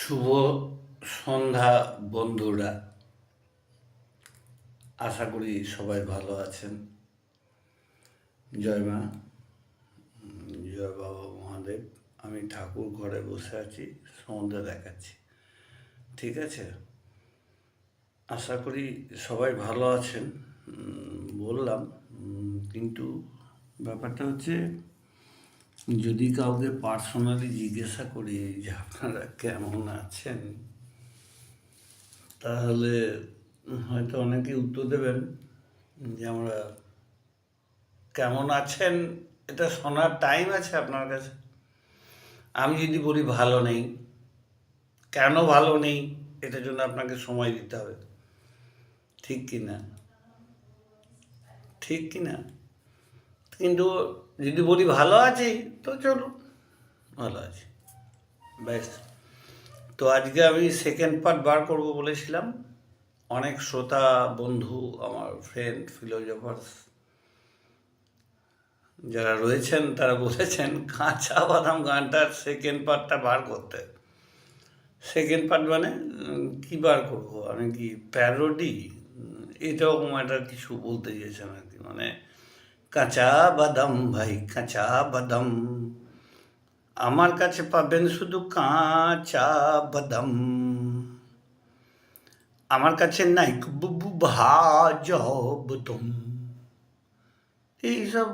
শুভ সন্ধ্যা বন্ধুরা। আশা করি সবাই ভালো আছেন। জয় মা, জয় বাবা মহাদেব। আমি ঠাকুর ঘরে বসে আছি, সন্ধ্যা দেখাচ্ছি। ঠিক আছে, আশা করি সবাই ভালো আছেন। বললাম, কিন্তু ব্যাপারটা হচ্ছে, যদি কাউকে পার্সোনালি জিজ্ঞাসা করি যে আপনারা কেমন আছেন, তাহলে হয়তো অনেকে উত্তর দেবেন যে আমরা কেমন আছেন এটা শোনার টাইম আছে আপনার কাছে? আমি যদি বলি ভালো নেই, কেন ভালো নেই এটার জন্য আপনাকে সময় দিতে হবে। ঠিক কি না? ঠিক কি না? কিন্তু যদি বলি ভালো আছি, তো চলুন ভালো আছি, ব্যাস। তো আজকে আমি সেকেন্ড পার্ট বার করব বলেছিলাম। অনেক শ্রোতা বন্ধু, আমার ফ্রেন্ড ফিলোজফার্স যারা রয়েছেন, তারা বলেছেন কাঁচা বাদাম গানটার সেকেন্ড পার্টটা বার করতে। সেকেন্ড পার্ট মানে কী বার করবো আমি? কি প্যারোডি? এরকম একটা কিছু বলতে চেয়েছেন আর কি। মানে কাঁচা বাদাম ভাই, কাঁচা বাদাম, আমার কাছে পাবেন শুধু কাঁচা বাদাম, আমার কাছে নাই বুবু ভাজা বাদাম। এইসব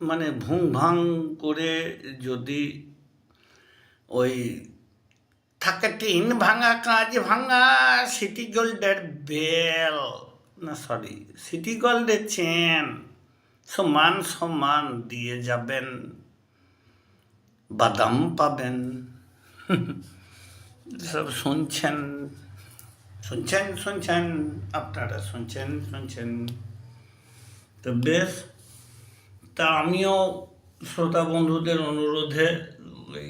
মানে ভুং ভাং করে যদি ওই থাকে টিন ভাঙা, কাঁচ ভাঙা, সিটি গোল্ডের বেল, না সরি, সিটি গোল্ডের চেন সমান সমান দিয়ে যাবেন, বাদাম পাবেন। সব শুনছেন শুনছেন শুনছেন, আপনারা শুনছেন শুনছেন। তো বেশ, তা আমিও শ্রোতা বন্ধুদের অনুরোধে ওই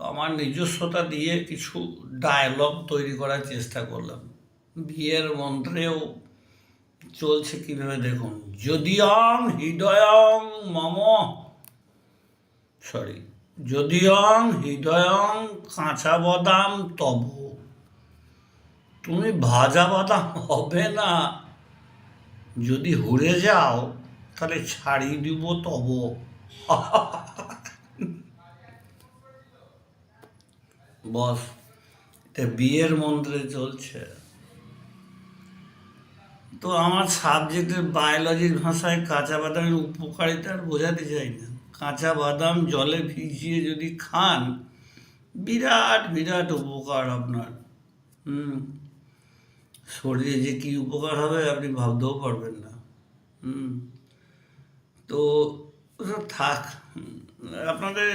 আমার নিজস্বতা দিয়ে কিছু ডায়লগ তৈরি করার চেষ্টা করলাম। বিয়ের মন্ত্রেও চলছে কীভাবে দেখুন। যদিয়ং হৃদয়ং মম, সরি, যদিয়ং হৃদয়ং কাঁচা বাদাম তব, তুমি ভাজা বাদাম হবে না, যদি হুড়ে যাও তাহলে ছাড়িয়ে দিব তব। বস, এটা বিয়ের মন্ত্রে চলছে। তো আমার সাবজেক্টের বায়োলজির ভাষায় কাঁচা বাদামের উপকারিতা আর বোঝাতে চাই না। কাঁচা বাদাম জলে ভিজিয়ে যদি খান, বিরাট বিরাট উপকার আপনার। শরীরে যে কী উপকার হবে আপনি ভাবতেও পারবেন না। তো থাক, আপনাদের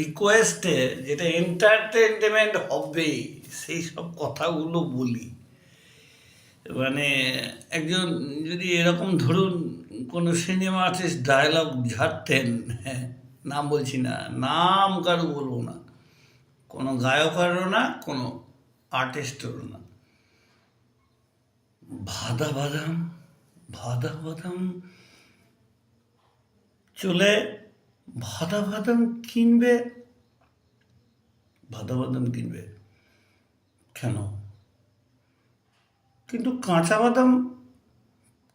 রিকোয়েস্টে যেটা এন্টারটেনমেন্ট হবে সেই সব কথাগুলো বলি। মানে একজন যদি এরকম ধরুন কোনো সিনেমা আর্টিস্ট ডায়লগ ঝাড়তেন, হ্যাঁ, নাম বলছি না, নাম কারো বলবো না, কোনো গায়কেরও না, কোনো আর্টিস্টেরও না, ভাদা বাদাম, ভাদা বাদাম চলে, ভাদা বাদাম কিনবে, ভাদা বাদাম কিনবে কেন? কিন্তু কাঁচা বাদাম,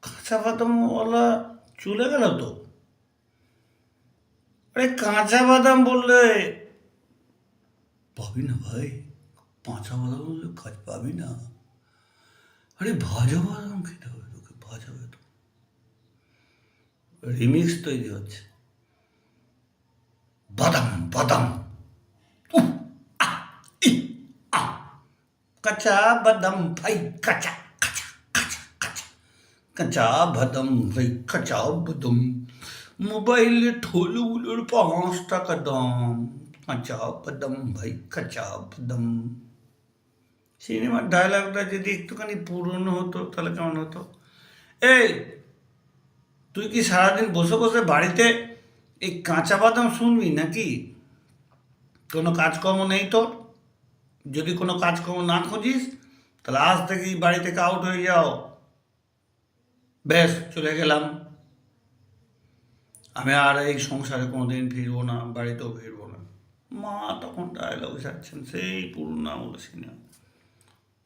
কাঁচা বাদামওয়ালা চলে গেল তো। আরে কাঁচা বাদাম বললে পাবি না ভাই, কাঁচা বাদাম বললে কাজ পাবি না। আরে ভাজা বাদাম খেতে হবে তোকে, ভাজা বাদাম। রিমিক্স তৈরি হচ্ছে, বাদাম বাদাম, কাঁচা বাদাম ভাই, কাঁচা কাঁচা কাঁচা কাঁচা, কাঁচা বাদাম ভাই, কাঁচা বাদাম, মোবাইলে ঠোলগুলোর 5 টাকা দাম, কাঁচা বাদাম ভাই, কাঁচা বাদাম। সিনেমার ডায়লগটা যদি একটুখানি পুরনো হতো তাহলে কেমন হতো? এই, তুই কি সারাদিন বসে বসে বাড়িতে এই কাঁচা বাদাম শুনবি নাকি? কোনো কাজকর্ম নেই তোর? যদি কোনো কাজকর্ম না খুঁজিস, তাহলে আজ থেকেই বাড়ি থেকে আউট হয়ে যাও। ব্যাস, চলে গেলাম, আমি আর এই সংসারে কোনোদিন ফিরবো না, বাড়িতেও ফিরবো না। মা তখন ডায়লগ ছাড়ছেন সেই পুরনো আমল সিনেমা,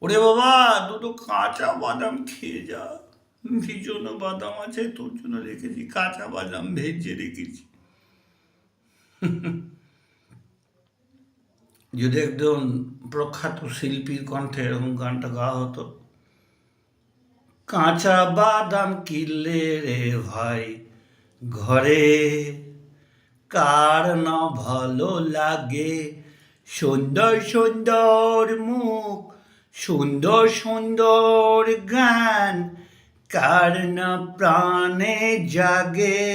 ওরে বাবা দুটো কাঁচা বাদাম খেয়ে যা, ভিজানো বাদাম আছে তোর জন্য রেখেছি, কাঁচা বাদাম ভেজে রেখেছি। যদি একজন প্রখ্যাত শিল্পীর কণ্ঠে এরকম গানটা গাওয়া হতো, কাঁচা বাদাম কিনলে রে ভাই ঘরে, কার না ভালো লাগে, সুন্দর সুন্দর মুখ, সুন্দর সুন্দর গান, কার না প্রাণে জাগে,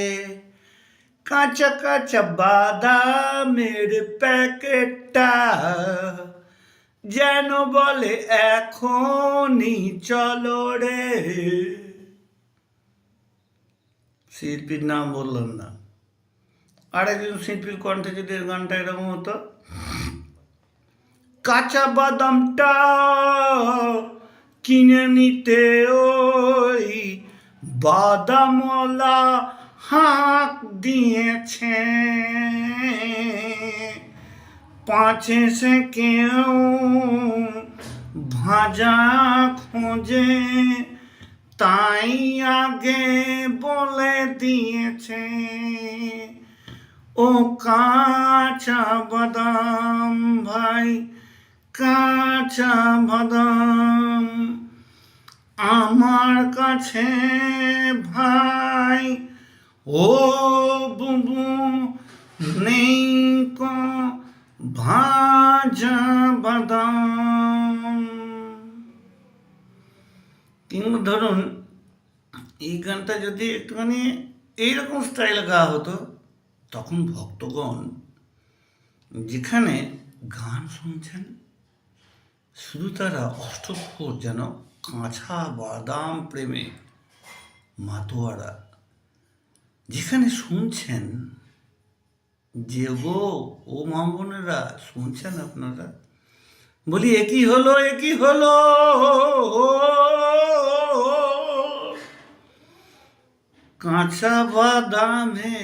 কাঁচা কাঁচা বাদামের প্যাকেটটা যেন বলে এখনই চলো রে। শিল্পীর নাম বললাম না, আরেকজন শিল্পীর কণ্ঠে যদি গানটা এরকম হতো, কাঁচা বাদামটা কিনে নিতে ওই বাদামওয়ালা হাঁক দিয়েছে, পাঁচে সে কেউ ভাজা খোঁজে, তাই আগে বলে দিয়েছে, ও কাঁচা বাদাম ভাই, কাঁচা বাদাম আমার কাছে ভাই, ও বুবু নেই কো ভাজা বাদাম। কিংবা ধরুন এই গানটা যদি একটুখানি এইরকম স্টাইলে গাওয়া হতো, তখন ভক্তগণ যেখানে গান শুনছেন শুধু তারা অষ্টপ্রহর যেন কাঁচা বাদাম প্রেমে মাতোয়ারা, যেখানে শুনছেন যে গো ও মা বোনেরা শুনছেন আপনারা, বলি একই হলো একই হলো, কাঁচা বাদামে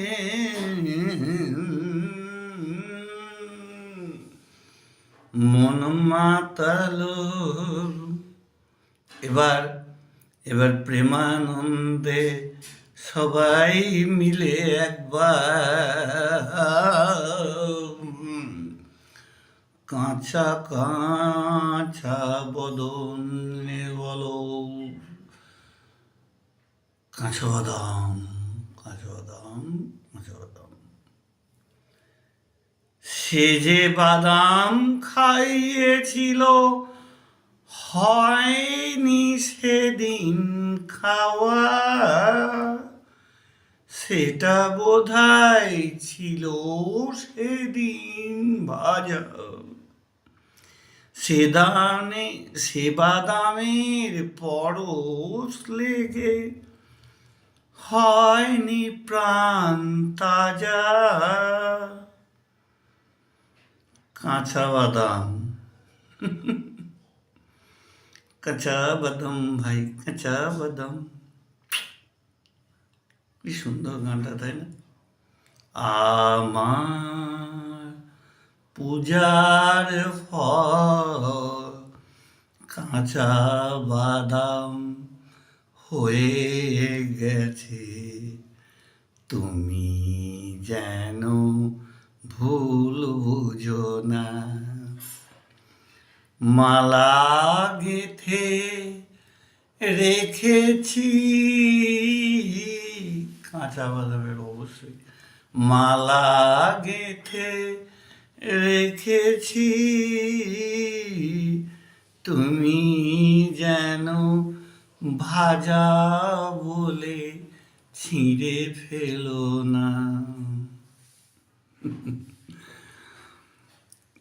মন মাতালো। এবার এবার প্রেমানন্দে সবাই মিলে একবার কাঁচা কাঁচা বদনে বলো, কাঁচা বাদাম কাঁচা বাদাম কাঁচা বাদাম, সে যে বাদাম খাইয়েছিল হয়নি সেদিন খাওয়া, সেটা বোধহয় ছিল সেদিন ভাজা, সে বাদামের পরশ লেগে হয়নি প্রাণ তাজা, কাঁচা বাদাম কাঁচা বাদাম ভাই কাঁচা বাদাম। কি সুন্দর গানটা, তাই না? আমার পূজার ফল কাঁচা বাদাম হয়ে গেছে, তুমি যেন ভুল বুঝো না, মালা গেথে রেখেছি, কাঁচা বাদামের অবশ্যই মালা গেথে রেখেছি, তুমি যেন ভাজা বলে ছিঁড়ে ফেলো না।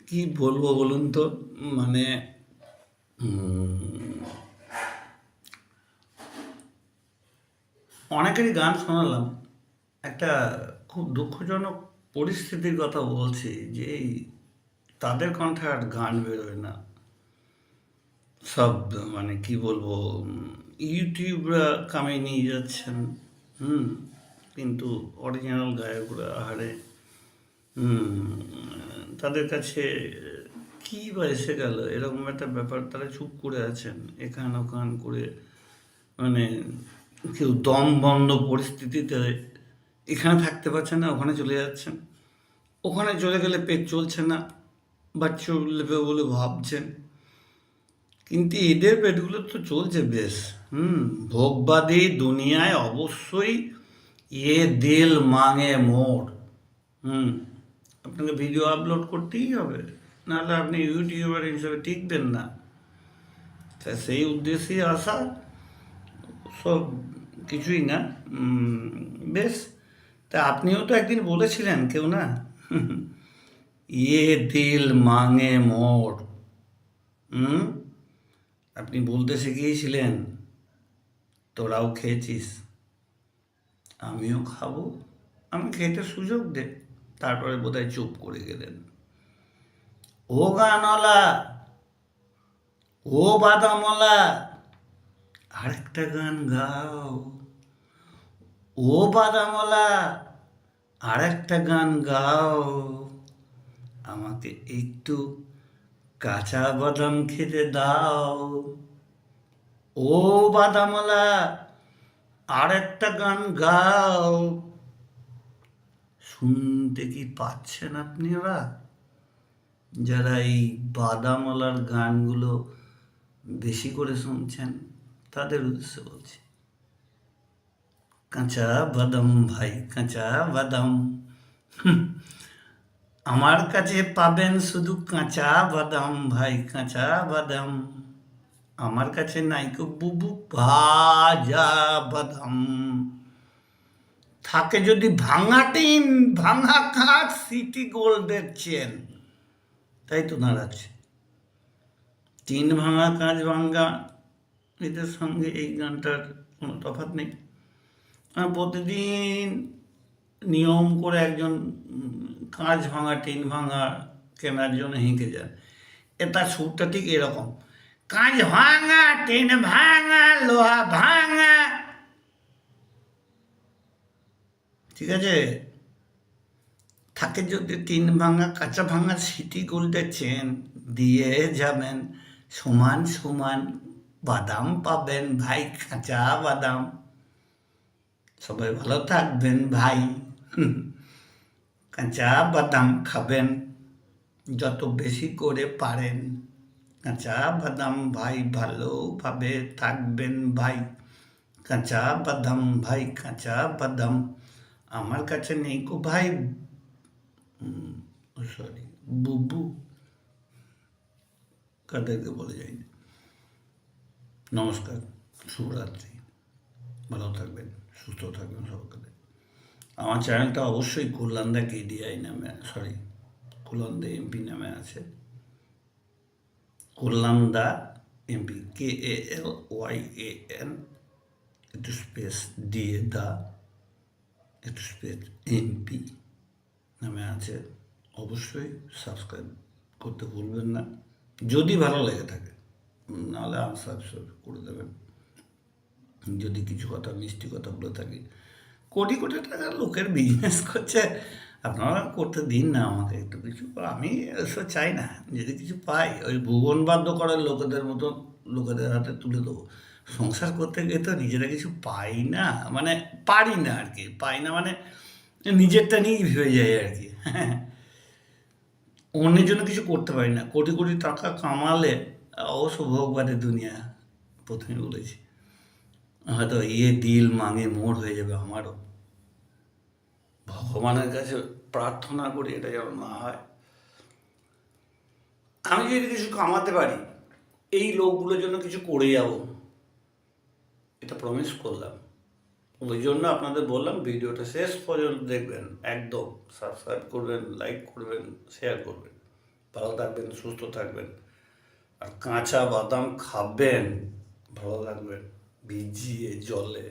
কি বলবো বলুন তো, মানে অনেকেরই গান শোনালাম, একটা খুব দুঃখজনক পরিস্থিতির কথা বলছি যে তাদের কণ্ঠে আর গান বেরোয় না, সব মানে কি বলবো ইউটিউবরা কামিয়ে নিয়ে যাচ্ছেন, কিন্তু অরিজিনাল গায়করা আহারে তাদের কাছে কী বা এসে গেল এরকম একটা ব্যাপার, তারা চুপ করে আছেন এখান ওখান করে, মানে কেউ দম বন্ধ পরিস্থিতিতে এখানে থাকতে পারছেন না, ওখানে চলে যাচ্ছেন, ওখানে চলে গেলে পেট চলছে না বা চলবে বলে ভাবছেন, কিন্তু এদের পেটগুলো তো চলছে বেশ। ভোগবাদী দুনিয়ায় অবশ্যই দিল মাঙে মোর। আপনাকে ভিডিও আপলোড করতেই হবে, নাহলে আপনি ইউটিউবার হিসেবে টিকবেন না। তা সেই উদ্দেশ্যেই আসা, সব কিছুই না। বেশ, তা আপনিও তো একদিন বলেছিলেন, কেউ না, দিল মাঙে মোর। আপনি বলতে শিখিয়েছিলেন, তোরাও খেয়েছিস, আমিও খাবো, আমি খেতে সুযোগ দে। তারপরে বোধহয় চুপ করে গেলেন। ও গানওয়ালা, ও বাদামওয়ালা, আরেকটা গান গাও। ও বাদামওয়ালা, আরেকটা গান গাও, আমাকে একটু কাঁচা বাদাম খেতে দাও। ও বাদামওয়ালা, আরেকটা গান গাও। শুনতে কি পাচ্ছেন আপনি? ওরা যারা এই বাদামওয়ালার গানগুলো বেশি করে শুনছেন, তাদের উদ্দেশ্যে বলছি, কাঁচা বাদাম ভাই, কাঁচা বাদাম। আমার কাছে পাবেন শুধু কাঁচা বাদাম ভাই, কাঁচা বাদাম। আমার কাছে নাইকো বুবু ভাজা বাদাম। থাকে যদি ভাঙা টিন, ভাঙা কাঁচ, সিটি গোল্ডের চেন, তাই তো নাড়াচ্ছে। টিন ভাঙা, কাঁচ ভাঙা, এদের সঙ্গে এই গানটার কোনো তফাৎ নেই। প্রতিদিন নিয়ম করে একজন কাঁচ ভাঙা, টিন ভাঙা কেনার জন্য হেঁকে যান। এটা সুরটা ঠিক এরকম, কাঁচ ভাঙা, টিন ভাঙা, লোহা ভাঙা। ঠিক আছে, থাকে যদি টিন ভাঙা, কাঁচা ভাঙা, সিটি গোল্ডের চেন, দিয়ে যাবেন সমান সমান বাদাম পাবেন ভাই, কাঁচা বাদাম। সবাই ভালো থাকবেন ভাই। কাঁচা বাদাম খাবেন যত বেশি করে পারেন। কাঁচা বাদাম ভাই, ভালোভাবে থাকবেন ভাই। কাঁচা বাদাম ভাই, কাঁচা বাদাম। আমার কাছে নেই গো ভাই, সরি, বুবু, কাদেরকে বলে যাই। নমস্কার, শুভরাত্রি, ভালো থাকবেন, সুস্থ থাকবেন সকলে। আমার চ্যানেলটা অবশ্যই কল্যাণদা কেডিআই নামে, সরি, কল্যাণদা এমপি নামে আছে। কল্যাণদা এমপি, KALYAN, একটু স্পেস দিয়ে দা, একটু স্পেস এমপি নামে আছে। অবশ্যই সাবস্ক্রাইব করতে ভুলবেন না, যদি ভালো লেগে থাকে, নাহলে আনসাবস্ক্রাইব করে দেবেন। যদি কিছু কথা, মিষ্টি কথা বলে থাকি, কোটি কোটি টাকার লোকের বিজনেস করছে, আপনারা করতে দিন না আমাকে একটু কিছু। আমি এসব চাই না, যদি কিছু পাই ওই ভুবন বাধ্য করার লোকেদের মতো লোকেদের হাতে তুলে দেবো। সংসার করতে গিয়ে তো নিজেরা কিছু পাই না, মানে পারি না আর কি, পাই না মানে নিজেরটা নিয়েই ভেবে যায় আর কি। অন্যের জন্য কিছু করতে পারি না। কোটি কোটি টাকা কামালে, অবশ্য ভোগবাদের দুনিয়া, প্রথমে বলেছি, হয়তো দিল মাঙে মোড় হয়ে যাবে আমারও। ভগবানের কাছে প্রার্থনা করি এটা যেন না হয়। আমি যদি কিছু কামাতে পারি, এই লোকগুলোর জন্য কিছু করে যাব, এটা প্রমিস করলাম। ওই জন্য আপনাদের বললাম ভিডিওটা শেষ পর্যন্ত দেখবেন, একদম সাবস্ক্রাইব করবেন, লাইক করবেন, শেয়ার করবেন। ভালো থাকবেন, সুস্থ থাকবেন, আর কাঁচা বাদাম খাবেন, ভালো লাগবেন ভিজিয়ে জলে।